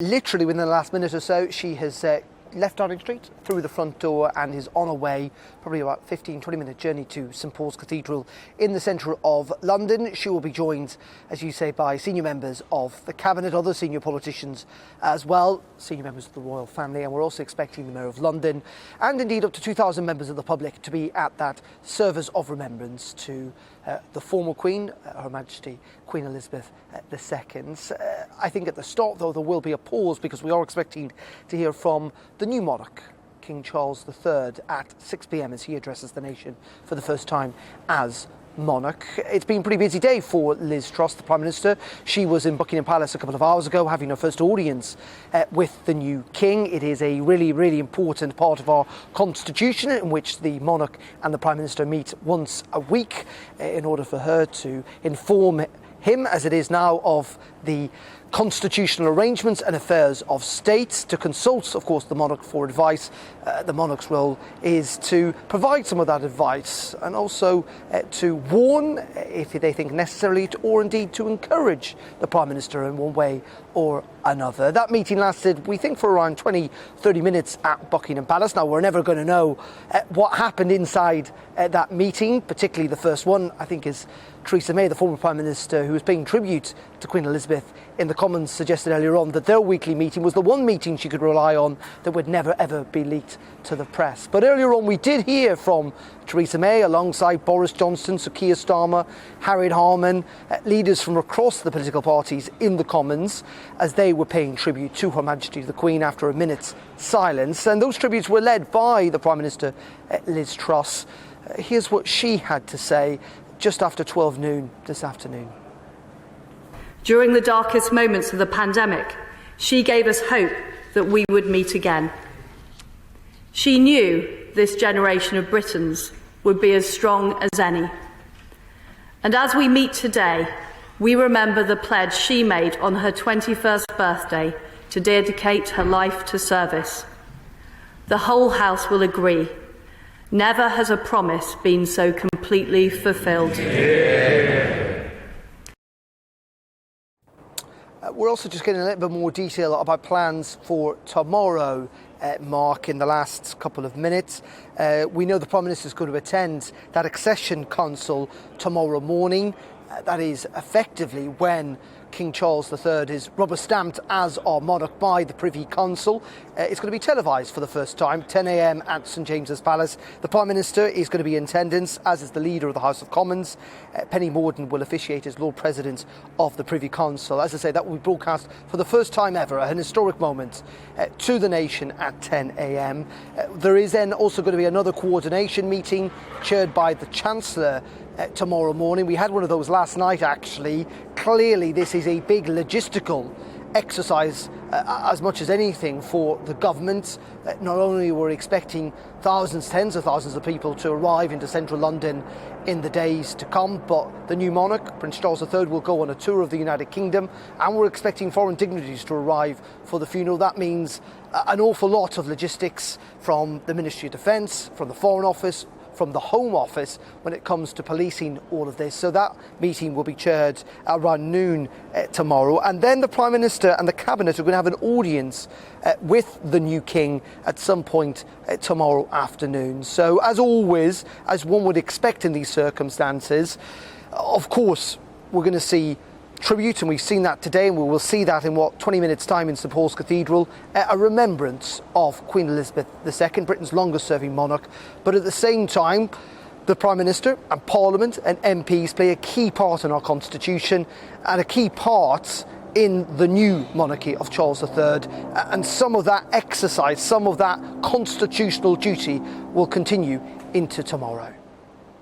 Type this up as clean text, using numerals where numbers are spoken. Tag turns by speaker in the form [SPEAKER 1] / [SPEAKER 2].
[SPEAKER 1] Literally within the last minute or so, she has left Downing Street through the front door and is on her way, probably about 15-20 minute journey to St Paul's Cathedral in the centre of London. She will be joined, as you say, by senior members of the Cabinet, other senior politicians as well, senior members of the royal family, and we're also expecting the Mayor of London and indeed up to 2,000 members of the public to be at that service of remembrance to the former Queen, Her Majesty Queen Elizabeth II. I think at the start, though, there will be a pause because we are expecting to hear from the new monarch, King Charles III, at 6 p.m. as he addresses the nation for the first time as monarch. It's been a pretty busy day for Liz Truss, the Prime Minister. She was in Buckingham Palace a couple of hours ago having her first audience with the new King. It is a really, really important part of our constitution in which the monarch and the Prime Minister meet once a week in order for her to inform him, as it is now, of the constitutional arrangements and affairs of state, to consult, of course, the monarch for advice. The monarch's role is to provide some of that advice and also to warn, if they think necessary, or indeed to encourage the Prime Minister in one way or another. That meeting lasted, we think, for around 20-30 minutes at Buckingham Palace. Now, we're never going to know what happened inside that meeting, particularly the first one, I think, is Theresa May, the former Prime Minister, who was paying tribute to Queen Elizabeth in the Commons, suggested earlier on that their weekly meeting was the one meeting she could rely on that would never ever be leaked to the press. But earlier on we did hear from Theresa May alongside Boris Johnson, Sir Keir Starmer, Harriet Harman, leaders from across the political parties in the Commons, as they were paying tribute to Her Majesty the Queen after a minute's silence. And those tributes were led by the Prime Minister, Liz Truss. Here's what she had to say just after 12 noon this afternoon.
[SPEAKER 2] During the darkest moments of the pandemic, she gave us hope that we would meet again. She knew this generation of Britons would be as strong as any. And as we meet today, we remember the pledge she made on her 21st birthday to dedicate her life to service. The whole House will agree. Never has a promise been so completely fulfilled.
[SPEAKER 1] We're also just getting a little bit more detail about plans for tomorrow, Mark, in the last couple of minutes. We know the Prime Minister is going to attend that accession council tomorrow morning. That is effectively when King Charles III is rubber-stamped as our monarch by the Privy Council. It's going to be televised for the first time, 10 a.m. at St James's Palace. The Prime Minister is going to be in attendance, as is the Leader of the House of Commons. Penny Mordaunt will officiate as Lord President of the Privy Council. As I say, that will be broadcast for the first time ever, an historic moment to the nation at 10 a.m. There is then also going to be another coordination meeting chaired by the Chancellor tomorrow morning. We had one of those last night, actually. Clearly, this is a big logistical exercise as much as anything for the government. Not only were we expecting thousands, tens of thousands of people to arrive into central London in the days to come, but the new monarch, Prince Charles III, will go on a tour of the United Kingdom, and we're expecting foreign dignitaries to arrive for the funeral. That means an awful lot of logistics from the Ministry of Defence, from the Foreign Office, from the Home Office when it comes to policing all of this. So that meeting will be chaired around noon tomorrow. And then the Prime Minister and the Cabinet are going to have an audience with the new King at some point tomorrow afternoon. So as always, as one would expect in these circumstances, of course, we're going to see tribute, and we've seen that today, and we will see that in 20 minutes time in St Paul's Cathedral, a remembrance of Queen Elizabeth II, Britain's longest serving monarch. But at the same time, the Prime Minister and Parliament and MPs play a key part in our constitution and a key part in the new monarchy of Charles III, and some of that exercise, some of that constitutional duty will continue into tomorrow.